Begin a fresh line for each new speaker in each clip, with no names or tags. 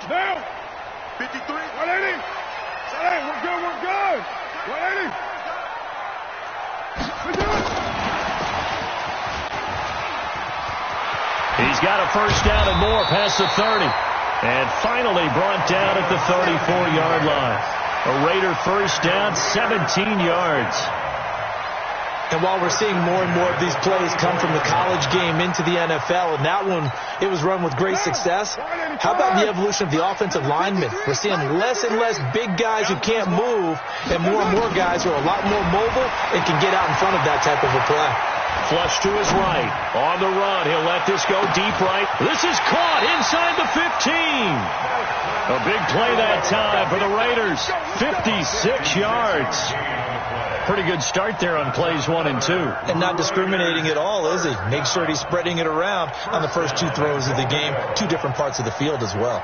Now. 53. 180. We're good. We're good. 180. We're good.
He's got a first down and more past the 30. And finally brought down at the 34-yard line. A Raider first down, 17 yards.
And while we're seeing more and more of these plays come from the college game into the NFL, and that one, it was run with great success, how about the evolution of the offensive linemen? We're seeing less and less big guys who can't move, and more guys who are a lot more mobile and can get out in front of that type of a play.
Flush to his right. On the run. He'll let this go deep right. This is caught inside the 15. A big play that time for the Raiders. 56 yards. Pretty good start there on plays 1 and 2.
And not discriminating at all, is he? Make sure he's spreading it around on the first 2 throws of the game. 2 different parts of the field as well.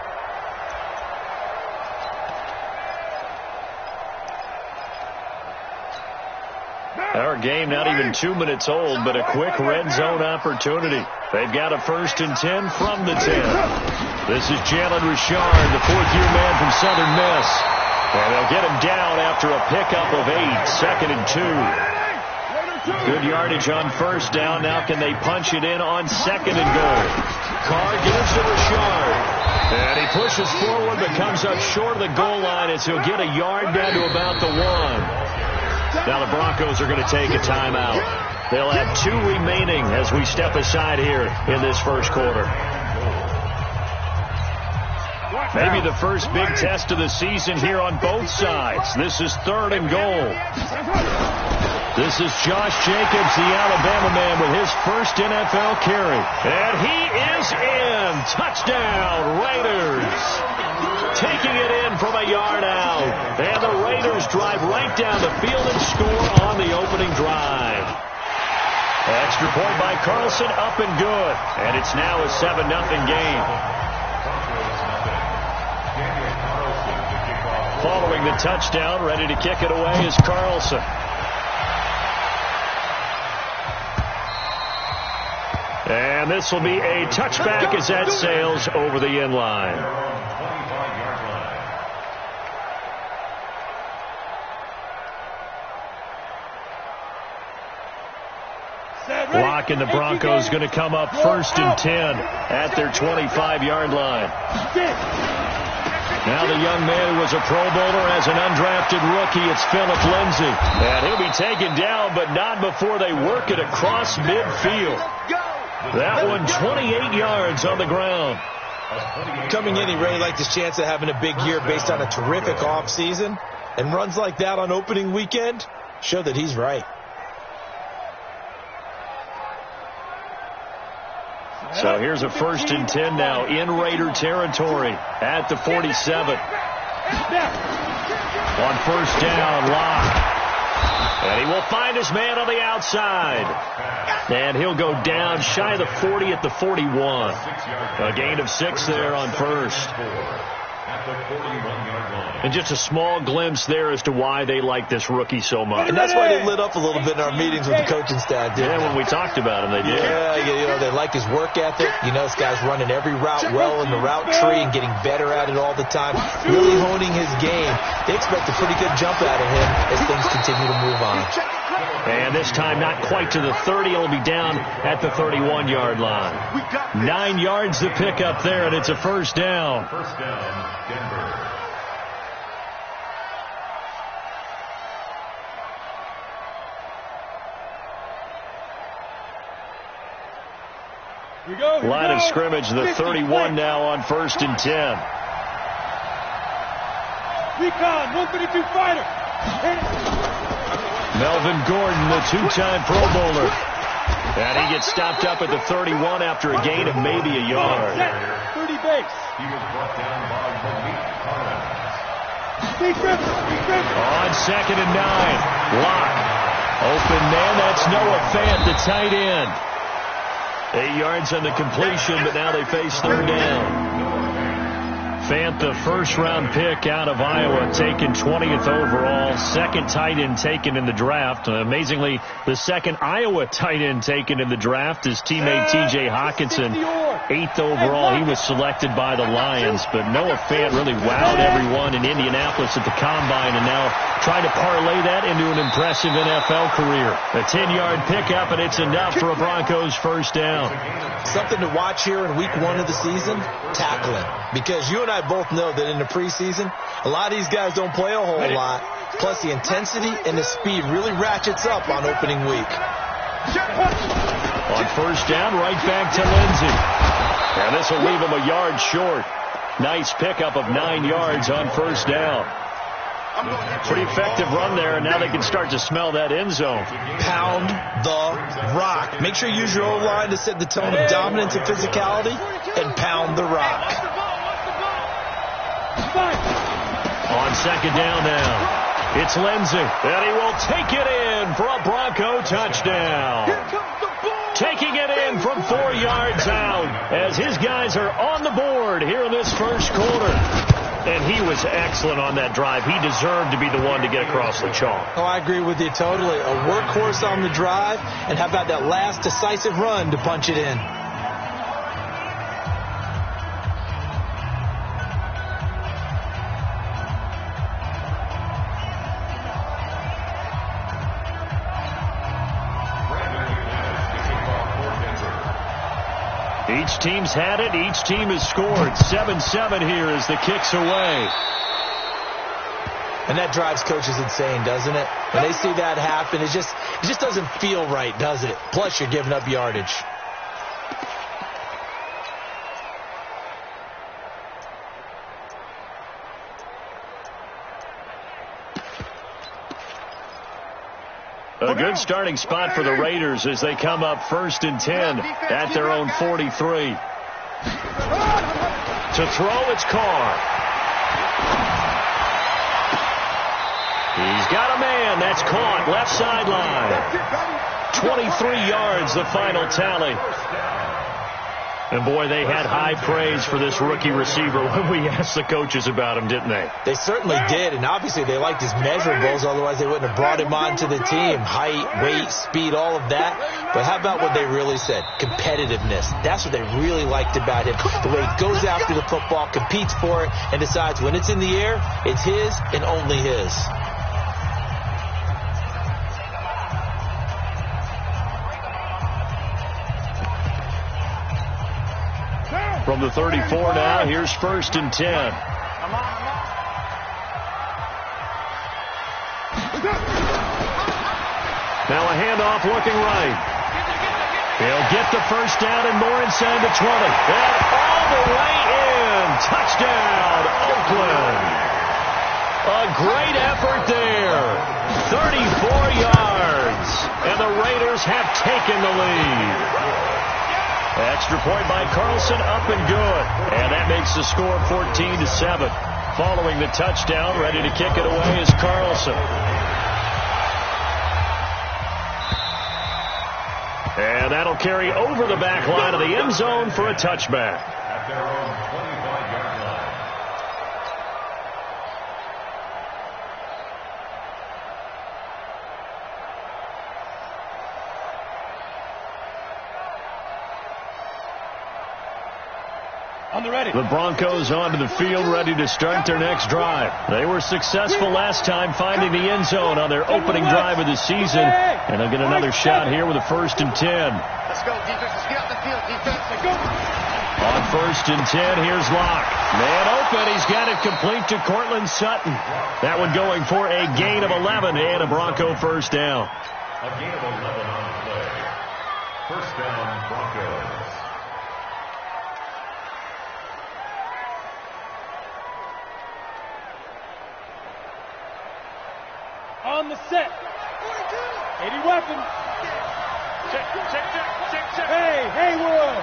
Our game not even 2 minutes old, but a quick red zone opportunity. They've got a 1st and 10 from the 10. This is Jalen Richard, the 4th-year man from Southern Miss. And they'll get him down after a pickup of 8, 2nd and 2. Good yardage on first down. Now can they punch it in on 2nd and goal? Carr gives to Richard. And he pushes forward but comes up short of the goal line as he'll get a yard down to about the 1. Now the Broncos are going to take a timeout. They'll have 2 remaining as we step aside here in this first quarter. Maybe the first big test of the season here on both sides. This is 3rd and goal. This is Josh Jacobs, the Alabama man, with his first NFL carry. And he is in. Touchdown, Raiders. Taking it in from a yard out. And the Raiders drive right down the field and score on the opening drive. Extra point by Carlson, up and good. And it's now a 7-0 game. Following the touchdown, ready to kick it away is Carlson. And this will be a touchback as that sails over the end line. Block and the Broncos going to come up 1st and 10 at their 25-yard line. Now the young man who was a Pro Bowler as an undrafted rookie, it's Philip Lindsay. And he'll be taken down, but not before they work it across midfield. That one 28 yards on the ground.
Coming in, he really liked his chance of having a big year based on a terrific offseason. And runs like that on opening weekend show that he's right.
So here's a 1st and 10 now in Raider territory at the 47. On first down, Locke. And he will find his man on the outside. And he'll go down shy of the 40 at the 41. A gain of 6 there on first. And just a small glimpse there as to why they like this rookie so much.
And that's why they lit up a little bit in our meetings with the coaching staff.
Yeah, when we talked about him, they did.
Yeah, you know, they like his work ethic. You know, this guy's running every route well in the route tree and getting better at it all the time. Really honing his game. They expect a pretty good jump out of him as things continue to move on.
And this time not quite to the 30. It'll be down at the 31-yard line. 9 yards to pick up there, and it's a first down. First down, Denver. Line of scrimmage, the 31 now on 1st and 10.
Recon, 132 fighter.
Melvin Gordon, the 2-time Pro Bowler. And he gets stopped up at the 31 after a gain of maybe a yard.
30 base. He was brought down by Malik Collins.
On 2nd and 9. Locke. Open man, that's Noah Fant, the tight end. 8 yards on the completion, but now they face 3rd down. Fant, the first-round pick out of Iowa, taken 20th overall. Second tight end taken in the draft. Amazingly, the second Iowa tight end taken in the draft is teammate T.J. Hawkinson. 8th overall. He was selected by the Lions, but Noah Fant really wowed everyone in Indianapolis at the Combine, and now trying to parlay that into an impressive NFL career. A 10-yard pickup, and it's enough for a Broncos first down.
Something to watch here in week 1 of the season, tackling. Because you and I both know that in the preseason, a lot of these guys don't play a whole lot. Plus, the intensity and the speed really ratchets up on opening week.
On first down, right back to Lindsey. And this will leave him a yard short. Nice pickup of 9 yards on first down. Pretty effective run there, and now they can start to smell that end zone.
Pound the rock. Make sure you use your O-line to set the tone of dominance and physicality, and pound the rock.
On second down now. It's Lindsey, and he will take it in for a Bronco touchdown. Taking it in from 4 yards out as his guys are on the board here in this first quarter. And he was excellent on that drive. He deserved to be the one to get across the chalk.
Oh, I agree with you totally. A workhorse on the drive, and how about that last decisive run to punch it in?
Each team's had it. Each team has scored. 7-7 here as the kick's away.
And that drives coaches insane, doesn't it? When they see that happen, it just doesn't feel right, does it? Plus, you're giving up yardage.
A good starting spot for the Raiders as they come up 1st and 10 at their own 43. To throw, it's Carr. He's got a man. That's caught. Left sideline. 23 yards, the final tally. And, boy, they had high praise for this rookie receiver when we asked the coaches about him, didn't they?
They certainly did, and obviously they liked his measurables, otherwise they wouldn't have brought him onto the team. Height, weight, speed, all of that. But how about what they really said? Competitiveness. That's what they really liked about him. The way he goes after the football, competes for it, and decides when it's in the air, it's his and only his.
From the 34 now, here's 1st and 10. Now a handoff looking right. He'll get the first down and more inside the 20. And all the way in. Touchdown, Oakland. A great effort there. 34 yards. And the Raiders have taken the lead. Extra point by Carlson, up and good. And that makes the score 14-7. Following the touchdown, ready to kick it away is Carlson. And that'll carry over the back line of the end zone for a touchback. At their own 25-yard line. The Broncos onto the field, ready to start their next drive. They were successful last time finding the end zone on their opening drive of the season, and they'll get another shot here with a 1st and 10.
Let's go, defense. Let's get out the field. Defense, let's go.
On 1st and 10, here's Locke. Man open. He's got it complete to Courtland Sutton. That one going for a gain of 11 and a Bronco first down. A gain of 11 on the play. First down, Broncos.
On the set. 80 weapons. Check. Hey, Haywood.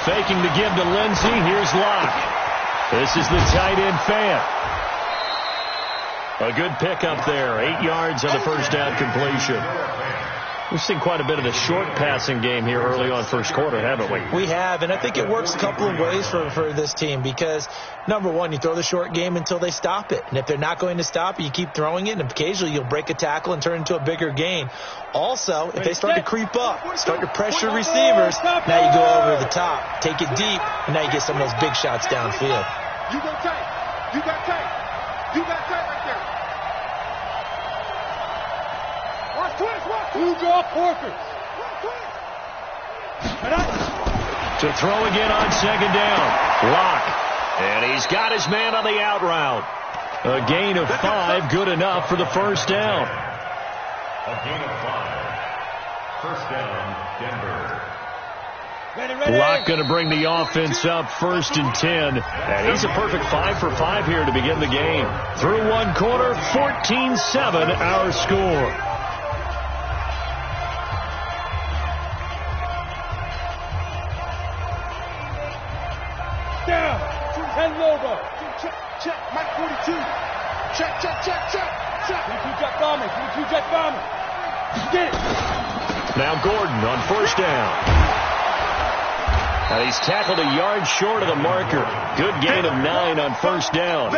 Faking to give to Lindsey. Here's Locke. This is the tight end Fant. A good pickup there. 8 yards on the first down completion. We've seen quite a bit of the short passing game here early on first quarter, haven't we?
We have, and I think it works a couple of ways for this team because, number one, you throw the short game until they stop it. And if they're not going to stop it, you keep throwing it, and occasionally you'll break a tackle and turn it into a bigger gain. Also, if they start to creep up, start to pressure receivers, now you go over the top, take it deep, and now you get some of those big shots downfield.
You go tight. You got tight. You got tight right there. Watch twist, watch.
Two drop Porkers.
To throw again on second down. Lock. And he's got his man on the out route. A gain of 5, good enough for the first down.
A gain of 5. First down, Denver.
Lock going to bring the offense up first and 10. And he's a perfect 5 for 5 here to begin the game. Through one quarter, 14-7 our score.
Down. 10 Lobo.
Check. Mike 42. Check.
22 jet bomber. 22 jet bomber. Get it.
Now Gordon on first down. And he's tackled a yard short of the marker. Good gain of 9 on first down.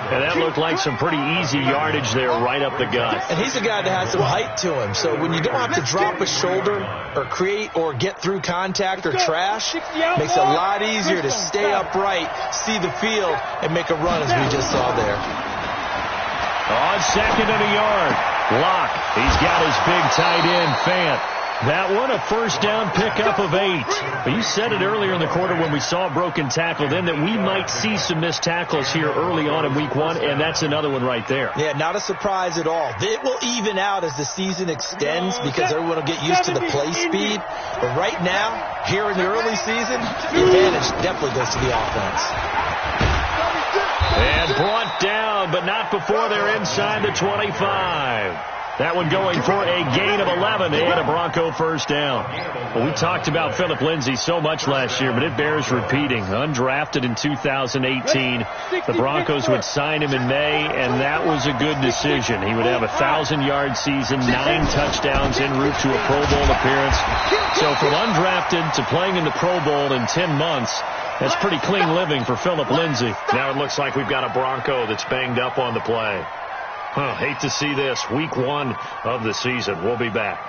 And that looked like some pretty easy yardage there right up the gut.
And he's a guy that has some height to him. So when you don't have to drop a shoulder or create or get through contact or trash, makes it a lot easier to stay upright, see the field, and make a run as we just saw there.
On second and a yard. Lock. He's got his big tight end, Fant. That one, a first down pickup of 8. But you said it earlier in the quarter when we saw a broken tackle then that we might see some missed tackles here early on in week 1, and that's another one right there.
Yeah, not a surprise at all. It will even out as the season extends because everyone will get used to the play speed. But right now, here in the early season, the advantage definitely goes to the offense.
And brought down, but not before they're inside the 25. That one going for a gain of 11 and a Bronco first down. Well, we talked about Phillip Lindsay so much last year, but it bears repeating. Undrafted in 2018, the Broncos would sign him in May, and that was a good decision. He would have a 1,000-yard season, 9 touchdowns en route to a Pro Bowl appearance. So from undrafted to playing in the Pro Bowl in 10 months, that's pretty clean living for Phillip Lindsay. Now it looks like we've got a Bronco that's banged up on the play. Hate to see this. Week 1 of the season. We'll be back.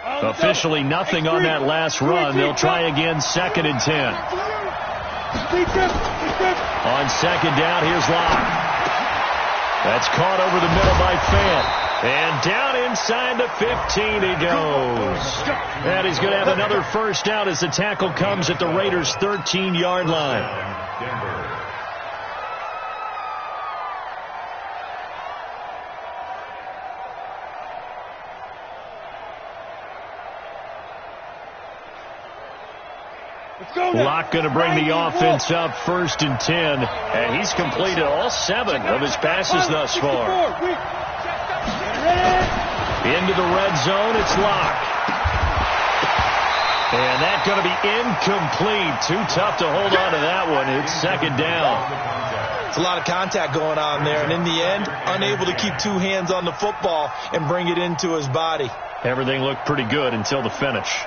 Officially nothing on that last run. They'll try again second and 10. On second down, here's Lock. That's caught over the middle by Fant. And down inside the 15 he goes. And he's going to have another first down as the tackle comes at the Raiders' 13-yard line. Lock going to bring the offense up first and 10, and he's completed all 7 of his passes thus far. Into the red zone, it's Lock. And that's going to be incomplete. Too tough to hold on to that one. It's second down.
It's a lot of contact going on there, and in the end, unable to keep 2 hands on the football and bring it into his body.
Everything looked pretty good until the finish.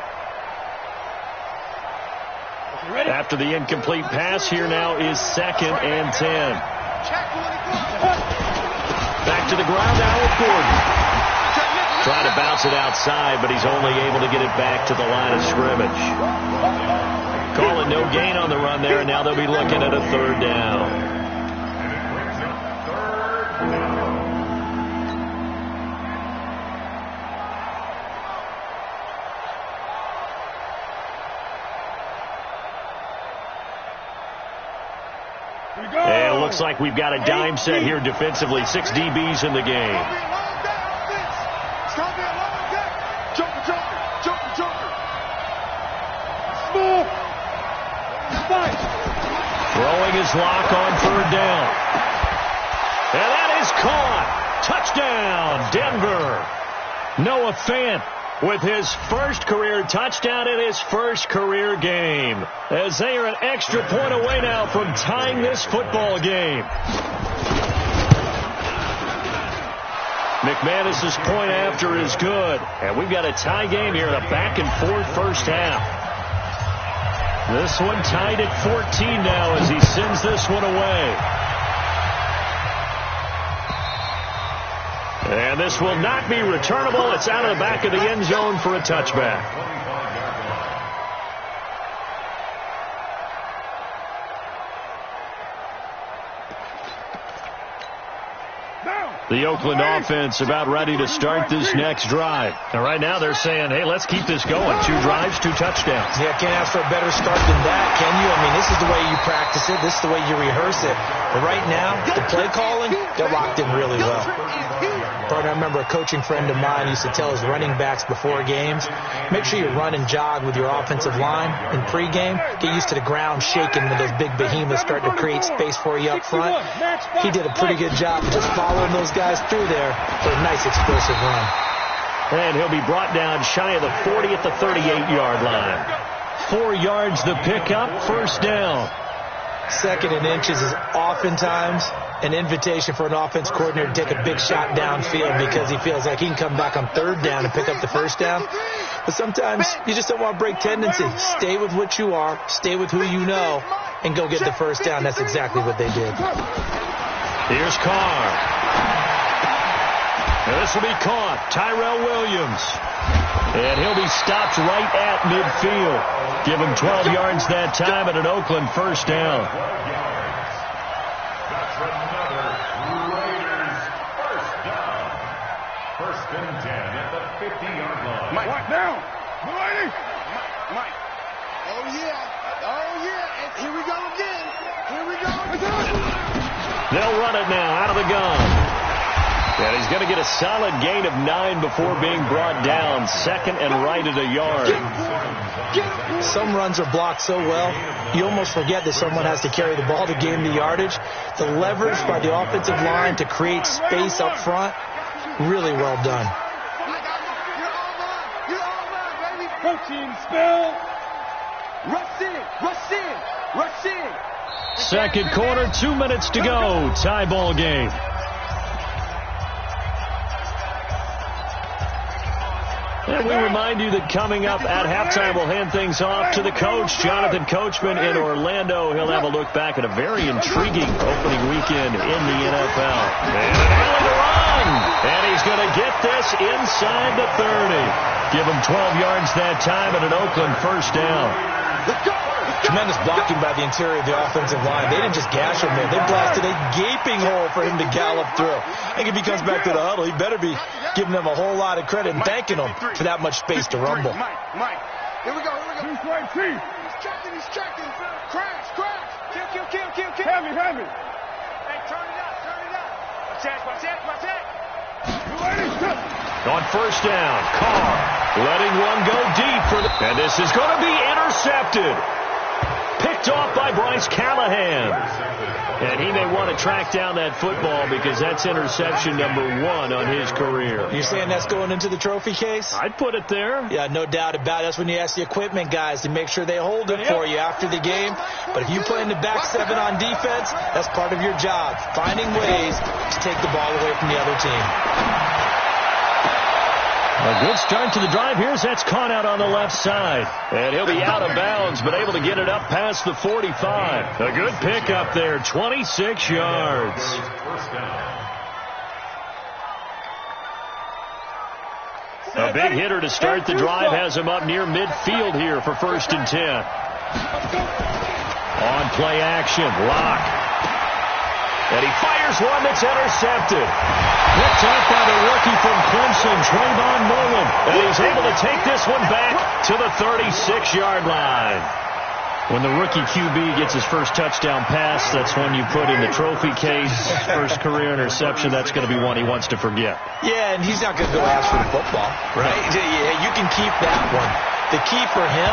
After the incomplete pass, here now is second and 10. Back to the ground now with Gordon. Trying to bounce it outside, but he's only able to get it back to the line of scrimmage. Calling no gain on the run there, and now they'll be looking at a third down. And it looks like we've got a dime set here defensively. 6 DBs in the game. Throwing his Lock on third down. And that is caught. Touchdown, Denver. Noah Fant with his first career touchdown in his first career game, as they are an extra point away now from tying this football game. McManus's point after is good. And we've got a tie game here in a back-and-forth first half. This one tied at 14 now as he sends this one away. And this will not be returnable. It's out of the back of the end zone for a touchback. The Oakland offense about ready to start this next drive. And right now they're saying, hey, let's keep this going. 2 drives, 2 touchdowns.
Yeah, can't ask for a better start than that, can you? I mean, this is the way you practice it. This is the way you rehearse it. But right now, the play calling, they're locked in really well. I remember a coaching friend of mine used to tell his running backs before games, make sure you run and jog with your offensive line in pregame. Get used to the ground shaking when those big behemoths start to create space for you up front. He did a pretty good job of just following those guys through there for a nice explosive run.
And he'll be brought down shy of the 40 at the 38-yard line. 4 yards the pickup, first down.
2nd and inches is oftentimes an invitation for an offense coordinator to take a big shot downfield because he feels like he can come back on 3rd down and pick up the first down. But sometimes you just don't want to break tendency. Stay with what you are, stay with who you know, and go get the first down. That's exactly what they did.
Here's Carr. And this will be caught. Tyrell Williams. And he'll be stopped right at midfield. Give him 12 yards that time and an Oakland first down.
That's another Raiders first down. 1st and 10 at the 50-yard line.
Mike, now. Mike.
Oh, yeah. And here we go again.
They'll run it now out of the gun. And he's going to get a solid gain of 9 before being brought down. 2nd and right at a yard.
Some runs are blocked so well, you almost forget that someone has to carry the ball to gain the yardage. The leverage by the offensive line to create space up front, really well done.
Coaching spell.
Rush in.
2nd quarter, 2 minutes to go. Tie ball game. And we remind you that coming up at halftime, we'll hand things off to the coach, Jonathan Coachman in Orlando. He'll have a look back at a very intriguing opening weekend in the NFL. And an alley to run. And he's going to get this inside the 30. Give him 12 yards that time and an Oakland first down.
Let's go.
Tremendous blocking by the interior of the offensive line. They didn't just gash him there. They blasted a gaping hole for him to gallop through. I think if he comes back to the huddle, he better be giving them a whole lot of credit and thanking them for that much space to rumble.
Mike. Here we go.
He's right, Chief.
He's checking. Crash. Kill.
Have me.
Hey, turn it up. Watch that.
On first down, Carr letting one go deep for the... And this is going to be intercepted. Picked off by Bryce Callahan. And he may want to track down that football because that's interception number 1 on his career.
You're saying that's going into the trophy case?
I'd put it there.
Yeah, no doubt about it. That's when you ask the equipment guys to make sure they hold it for you after the game. But if you play in the back 7 on defense, that's part of your job, finding ways to take the ball away from the other team.
A good start to the drive. Here's that's caught out on the left side. And he'll be out of bounds, but able to get it up past the 45. A good pickup there, 26 yards.
First down.
A big hitter to start the drive has him up near midfield here for 1st and 10. On play action, Locke. And he fires one that's intercepted. Picked up by the rookie from Clemson, Trayvon Mullen. And he's able to take this one back to the 36-yard line. When the rookie QB gets his first touchdown pass, that's one you put in the trophy case. First career interception, that's going to be one he wants to forget.
Yeah, and he's not going to go ask for the football, right? Yeah, you can keep that one. The key for him,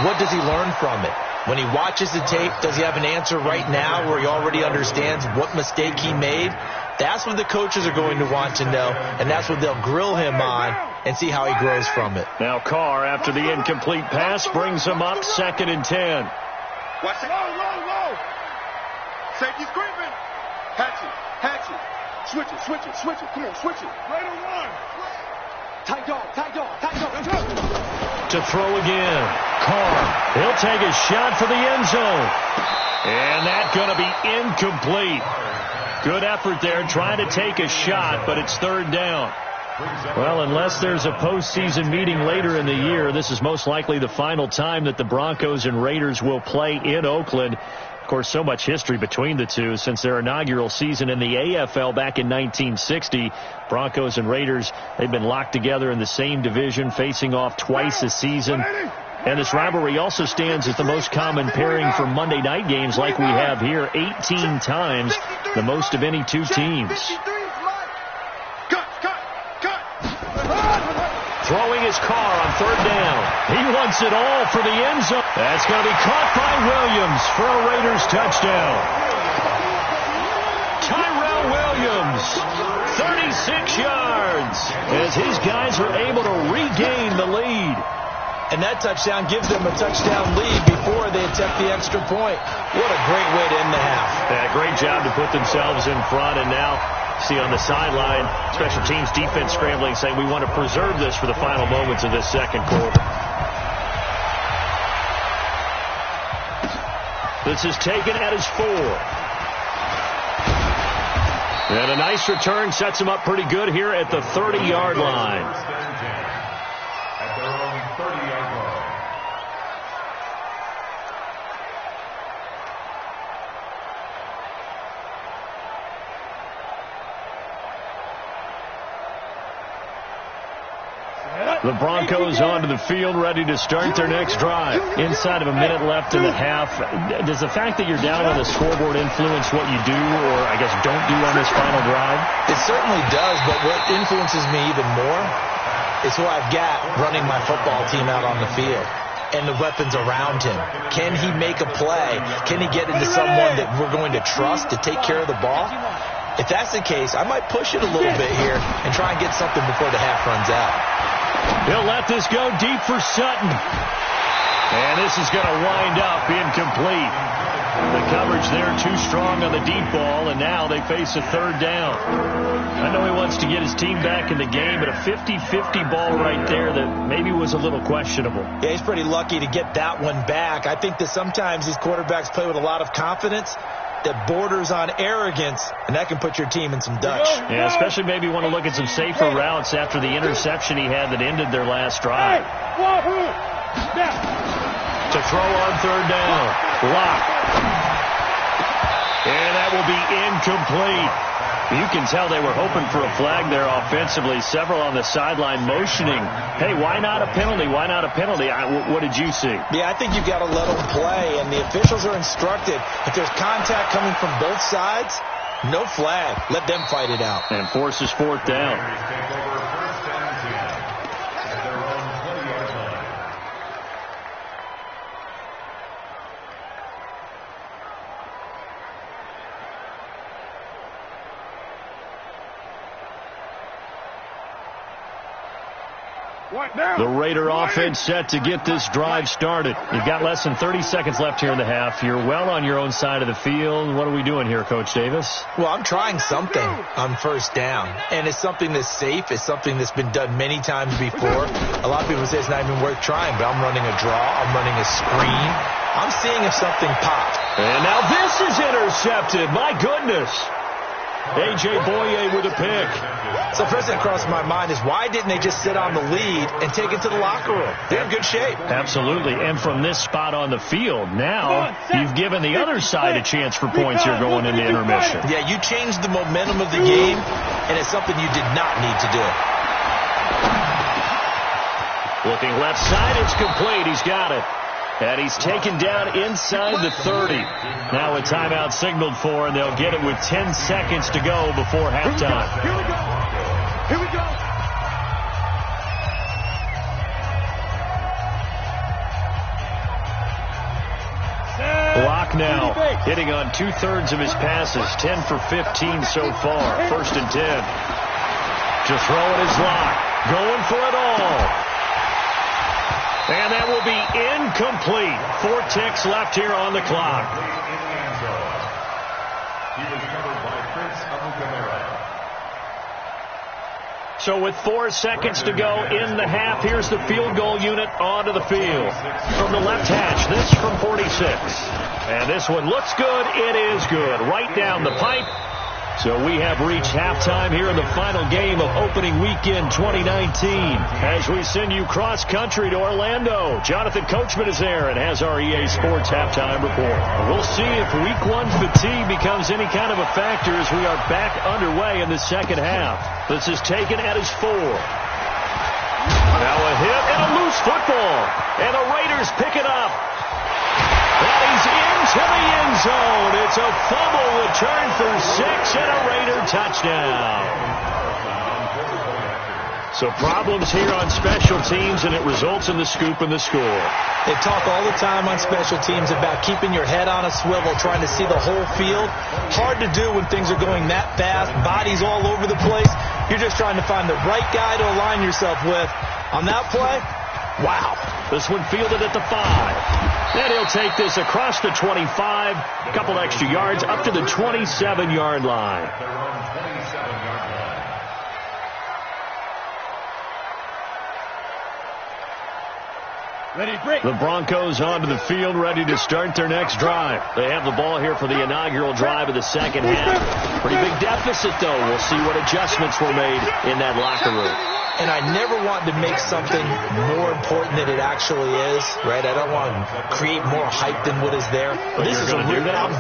what does he learn from it? When he watches the tape, does he have an answer right now where he already understands what mistake he made? That's what the coaches are going to want to know, and that's what they'll grill him on and see how he grows from it.
Now Carr, after the incomplete pass, brings him up 2nd and 10.
Watch it. Low. Safety's creeping. Hatchet. Switch it, switch it, switch it. Come on, switch it.
Right on one.
Tight dog, tight dog, tight dog.
Let's go.
To throw again. Carr. He'll take a shot for the end zone. And that's going to be incomplete. Good effort there, trying to take a shot, but it's third down. Well, unless there's a postseason meeting later in the year, this is most likely the final time that the Broncos and Raiders will play in Oakland. Of course, so much history between the two since their inaugural season in the AFL back in 1960. Broncos and Raiders, they've been locked together in the same division, facing off twice a season. And this rivalry also stands as the most common pairing for Monday night games like we have here, 18 times, the most of any two teams. Throwing his Carr on third down. He wants it all for the end zone. That's going to be caught by Williams for a Raiders touchdown. Tyrell Williams, 36 yards, as his guys are able to regain the lead.
And that touchdown gives them a touchdown lead before they attempt the extra point. What a great way to end the half.
Yeah, great job to put themselves in front, and now see on the sideline, special teams defense scrambling, saying we want to preserve this for the final moments of this second quarter. This is taken at his 4. And a nice return sets him up pretty good here at the 30-yard line.
At their own 30-yard line.
The Broncos onto the field, ready to start their next drive. Inside of a minute left in the half. Does the fact that you're down on the scoreboard influence what you do, or I guess don't do on this final drive?
It certainly does, but what influences me even more is who I've got running my football team out on the field and the weapons around him. Can he make a play? Can he get into someone that we're going to trust to take care of the ball? If that's the case, I might push it a little bit here and try and get something before the half runs out.
He'll let this go deep for Sutton. And this is going to wind up incomplete. The coverage there too strong on the deep ball, and now they face a third down. I know he wants to get his team back in the game, but a 50-50 ball right there that maybe was a little questionable.
Yeah, he's pretty lucky to get that one back. I think that sometimes these quarterbacks play with a lot of confidence that borders on arrogance, and that can put your team in some Dutch.
Yeah, especially maybe want to look at some safer routes after the interception he had that ended their last drive. To throw on third down. Block. And that will be incomplete. You can tell they were hoping for a flag there offensively. Several on the sideline motioning, hey, why not a penalty? Why not a penalty? What did you see?
Yeah, I think you've got to let them play, and the officials are instructed, if there's contact coming from both sides, no flag. Let them fight it out.
And forces fourth down.
Take over first and 10 at their own 20-yard line.
The Raider offense set to get this drive started. You've got less than 30 seconds left here in the half. You're well on your own side of the field. What are we doing here, Coach Davis?
Well, I'm trying something on first down, and it's something that's safe. It's something that's been done many times before. A lot of people say it's not even worth trying, but I'm running a draw. I'm running a screen. I'm seeing if something popped.
And now this is intercepted. My goodness. A.J. Boye with a pick.
So first thing that crossed my mind is why didn't they just sit on the lead and take it to the locker room? They're in good shape.
Absolutely. And from this spot on the field, now you've given the other side a chance for points here going into intermission.
Yeah, you changed the momentum of the game, and it's something you did not need to do.
Looking left side, it's complete. He's got it. And he's taken down inside the 30. Now a timeout signaled for, and they'll get it with 10 seconds to go before halftime.
Here we go. Here we go.
Block now, hitting on 2/3 of his passes, 10 for 15 so far. First and 10. To throw it is Locke, going for it all. And that will be incomplete. 4 ticks left here on the clock.
He was covered by Prince Amukamara.
So with 4 seconds to go in the half, here's the field goal unit onto the field. From the left hash, this from 46. And this one looks good. It is good. Right down the pipe. So we have reached halftime here in the final game of opening weekend 2019. As we send you cross-country to Orlando, Jonathan Coachman is there and has our EA Sports halftime report. We'll see if week 1 fatigue becomes any kind of a factor as we are back underway in the second half. This is taken at his 4. Now a hit and a loose football. And the Raiders pick it up. And he's into the end zone. It's a fumble return for 6 and a Raider touchdown. So problems here on special teams, and it results in the scoop and the score.
They talk all the time on special teams about keeping your head on a swivel, trying to see the whole field. Hard to do when things are going that fast, bodies all over the place. You're just trying to find the right guy to align yourself with. On that play, wow.
This one fielded at the 5. And he'll take this across the 25, a couple extra yards, up to the 27-yard line. The Broncos onto the field, ready to start their next drive. They have the ball here for the inaugural drive of the second half. Pretty big deficit, though. We'll see what adjustments were made in that locker room.
And I never want to make something more important than it actually is, right? I don't want to create more hype than what is there.
But
this is
I'm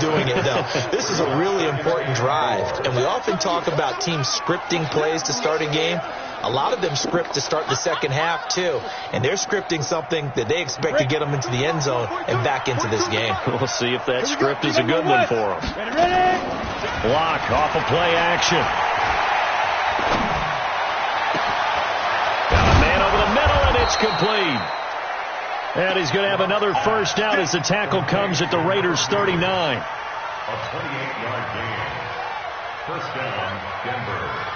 doing it, though. This is a really important drive. And we often talk about teams scripting plays to start a game. A lot of them script to start the second half, too. And they're scripting something that they expect to get them into the end zone and back into this game.
We'll see if that script is a good one for them. Block off of play action. Got a man over the middle, and it's complete. And he's going to have another first down as the tackle comes at the Raiders' 39.
A 28-yard gain. First down, Denver.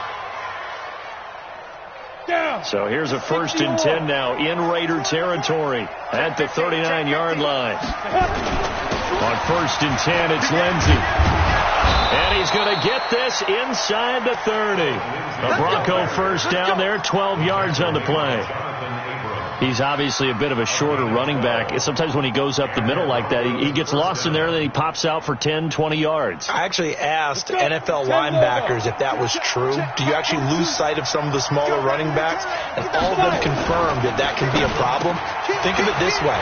So here's a 1st and 10 now in Raider territory at the 39-yard line. On 1st and 10, it's Lindsey. And he's going to get this inside the 30. A Bronco first down there, 12 yards on the play. He's obviously a bit of a shorter running back. Sometimes when he goes up the middle like that, he gets lost in there, and then he pops out for 10, 20 yards.
I actually asked NFL linebackers if that was true. Do you actually lose sight of some of the smaller running backs? And all of them confirmed that that can be a problem. Think of it this way.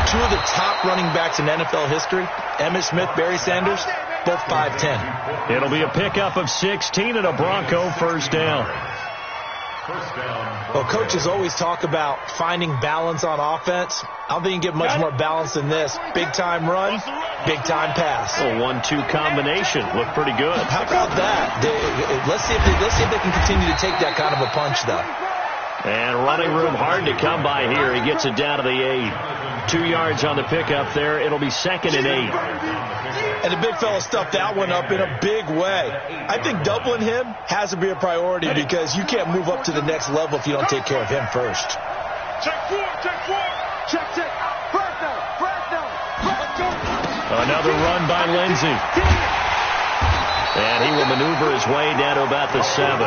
2 of the top running backs in NFL history, Emmitt Smith, Barry Sanders, both 5'10".
It'll be a pickup of 16 and a Bronco first down.
Well, coaches always talk about finding balance on offense. I don't think you can get much more balance than this. Big-time run, big-time pass.
A 1-2 combination. Looked pretty good.
How about that? Let's see if they can continue to take that kind of a punch, though.
And running room hard to come by here. He gets it down to the 8. 2 yards on the pickup there. It'll be 2nd and 8.
And the big fella stuffed that one up in a big way. I think doubling him has to be a priority because you can't move up to the next level if you don't take care of him first.
Check 4, check 4. Check. First down.
Another run by Lindsey. And he will maneuver his way down to about the 7.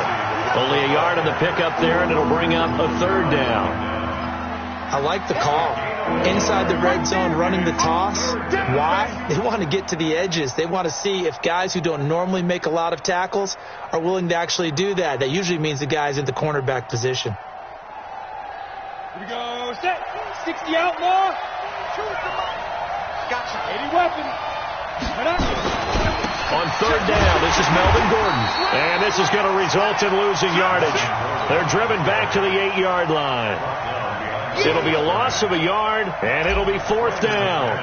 Only a yard on the pickup there, and it'll bring up a 3rd down.
I like the call. Inside the red zone, running the toss. Why? They want to get to the edges. They want to see if guys who don't normally make a lot of tackles are willing to actually do that. That usually means the guy's in the cornerback position.
Here we go. Set. 60 outlaw. Gotcha. 80 weapon.
On 3rd down, this is Melvin Gordon. And this is going to result in losing yardage. They're driven back to the 8-yard line. It'll be a loss of a yard, and it'll be 4th down.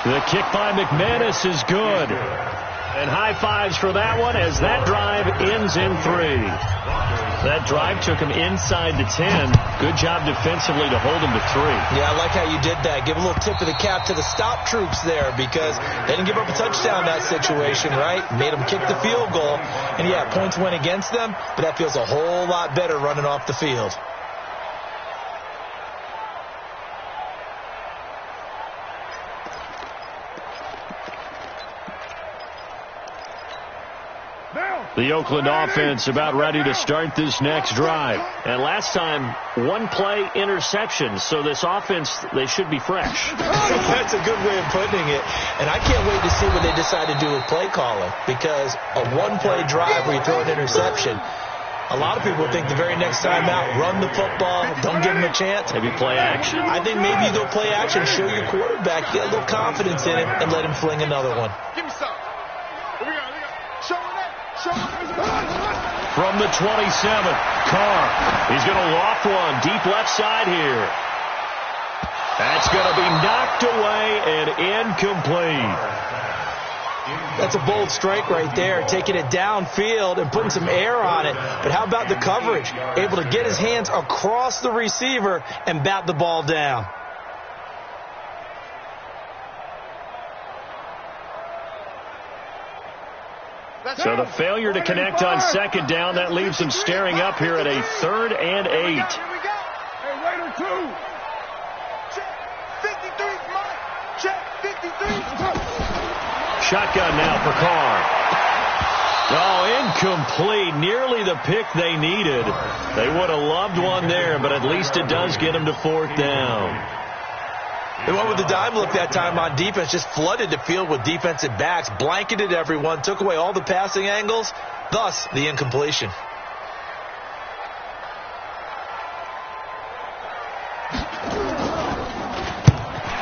The kick by McManus is good. And high fives for that one as that drive ends in 3. That drive took him inside the 10. Good job defensively to hold him to 3.
Yeah, I like how you did that. Give a little tip of the cap to the stop troops there because they didn't give up a touchdown in that situation, right? Made them kick the field goal. And, yeah, points went against them, but that feels a whole lot better running off the field.
The Oakland offense about ready to start this next drive.
And last time, one play interception. So this offense, they should be fresh.
That's a good way of putting it. And I can't wait to see what they decide to do with play calling. Because a one-play drive where you throw an interception, a lot of people think the very next time out, run the football, don't give them a chance.
Maybe play action.
I think maybe you go play action, show your quarterback, get a little confidence in him, and let him fling another one.
Give me some. Here we go. Show him that. Show him that.
From the 27, Carr. He's going to loft one deep left side here. That's going to be knocked away and incomplete.
That's a bold strike right there, taking it downfield and putting some air on it. But how about the coverage? Able to get his hands across the receiver and bat the ball down.
So the failure to connect on second down, that leaves them staring up here at a 3rd and 8.
Here we go. Hey, Raider 2. Check 53, Mike. Check 53.
Shotgun now for Carr. Oh, incomplete. Nearly the pick they needed. They would have loved one there, but at least it does get them to 4th down.
They went with the dime look that time on defense, just flooded the field with defensive backs, blanketed everyone, took away all the passing angles, thus the incompletion.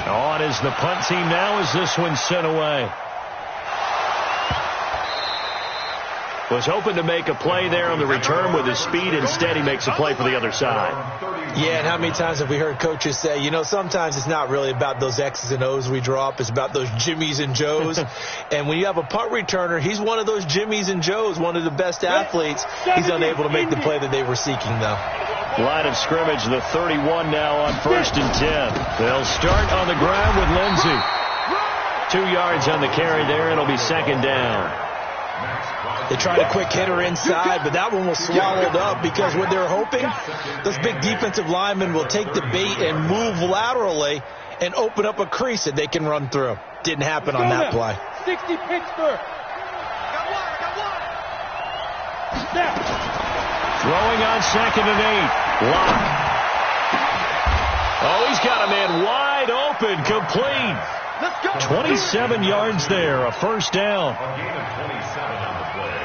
On is the punt team now as this one's sent away. Was hoping to make a play there on the return with his speed. Instead, he makes a play for the other side.
Yeah, and how many times have we heard coaches say, you know, sometimes it's not really about those X's and O's we draw up. It's about those Jimmies and Joes. And when you have a punt returner, he's one of those Jimmies and Joes, one of the best athletes. He's unable to make the play that they were seeking, though.
Line of scrimmage, the 31 now on 1st and 10. They'll start on the ground with Lindsey. 2 yards on the carry there. It'll be 2nd down.
They tried a quick hitter inside, but that one was swallowed up because what they're hoping, those big defensive linemen will take the bait and move laterally and open up a crease that they can run through. Didn't happen on that play.
60 Pittsburgh.
Throwing on 2nd and 8. Lock. Oh, he's got a man wide open, complete. 27 yards there, a 1st down.
A gain of 27 on the play.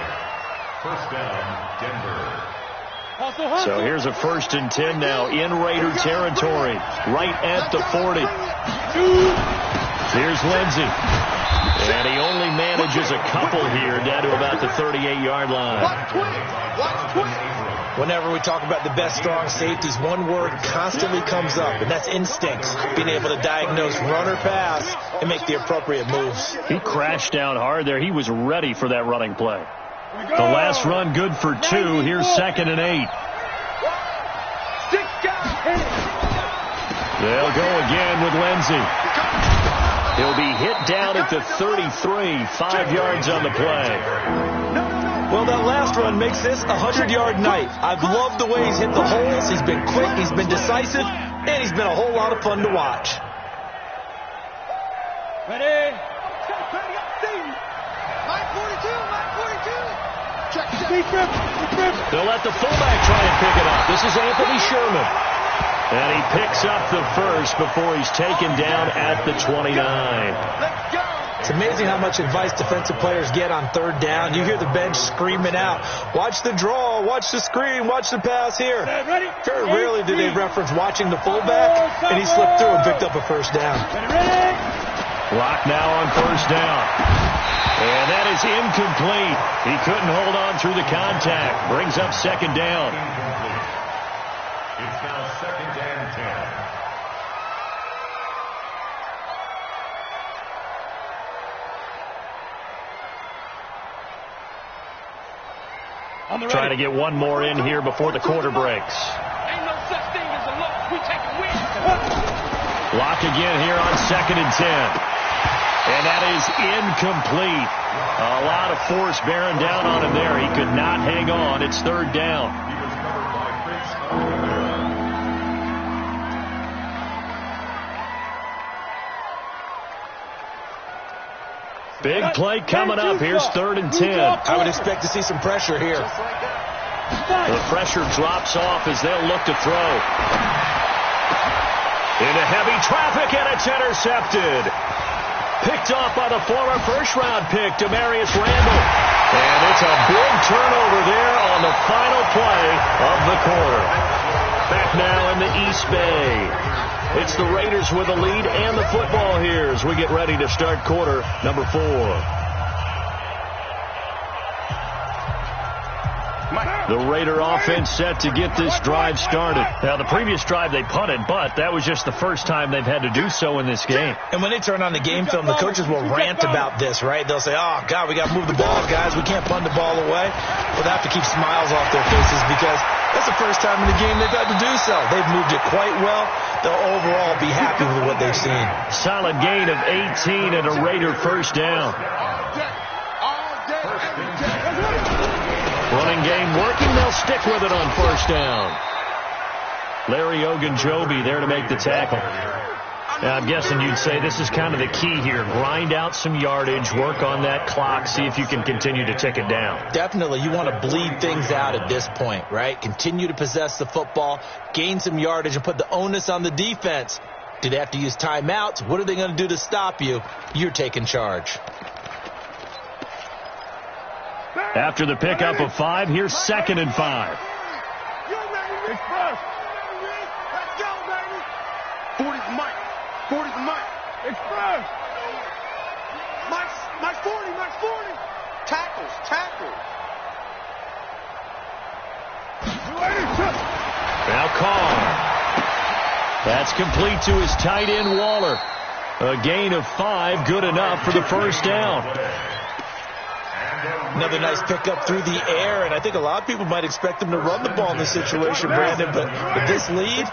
1st down, Denver.
So here's a 1st and 10 now in Raider territory, right at the 40. Here's Lindsey. And he only manages a couple here down to about the 38-yard line.
Whenever we talk about the best strong safeties, one word constantly comes up, and that's instincts. Being able to diagnose run or pass and make the appropriate moves.
He crashed down hard there. He was ready for that running play. The last run good for 2. Here's 2nd and 8. They'll go again with Lindsey. He'll be hit down at the 33, 5 yards on the play.
Well, that last run makes this a 100-yard night. I've loved the way he's hit the holes. He's been quick, he's been decisive, and he's been a whole lot of fun to watch.
Ready?
Mike 42, Mike 42. Check.
They'll let the fullback try and pick it up. This is Anthony Sherman. And he picks up the first before he's taken down at the 29.
Let's go.
It's amazing how much advice defensive players get on 3rd down. You hear the bench screaming out, watch the draw, watch the screen, watch the pass here. Very rarely do they reference watching the fullback, and he slipped through and picked up a 1st down.
Clock now on 1st down. And that is incomplete. He couldn't hold on through the contact. Brings up 2nd down.
It's now 2nd and 10.
Trying to get one more in here before the quarter breaks.
Ain't no such thing as a loss. We take a win.
Lock again here on 2nd and 10. And that is incomplete. A lot of force bearing down on him there. He could not hang on. It's 3rd down.
He was covered by Prince Amukamara.
Big play coming up. Here's 3rd and 10.
I would expect to see some pressure here.
The pressure drops off as they'll look to throw. Into heavy traffic, and it's intercepted. Picked off by the former first-round pick, Demarius Randall. And it's a big turnover there on the final play of the quarter. Back now in the East Bay. It's the Raiders with the lead and the football here as we get ready to start quarter number 4. The Raider offense set to get this drive started. Now, the previous drive they punted, but that was just the first time they've had to do so in this game.
And when they turn on the game film, the coaches will rant about this, right? They'll say, oh, God, we got to move the ball, guys. We can't punt the ball away. Well, they have to keep smiles off their faces because that's the first time in the game they've had to do so. They've moved it quite well. They'll overall be happy with what they've seen.
Solid gain of 18 and a Raider first down. Running game working. They'll stick with it on first down. Larry Ogunjobi there to make the tackle. Now, I'm guessing you'd say this is kind of the key here. Grind out some yardage, work on that clock, see if you can continue to tick it down.
Definitely. You want to bleed things out at this point, right? Continue to possess the football, gain some yardage, and put the onus on the defense. Do they have to use timeouts? What are they going to do to stop you? You're taking charge.
After the pickup of 5, here's 2nd and 5.
Express. Let's go, baby. 40's Mike. 40's Mike. Express. Mike 40. Mike 40. Tackles.
Now Carr. That's complete to his tight end, Waller. A gain of 5, good enough for the first down.
Another nice pickup through the air, and I think a lot of people might expect them to run the ball in this situation, Brandon, but with this lead,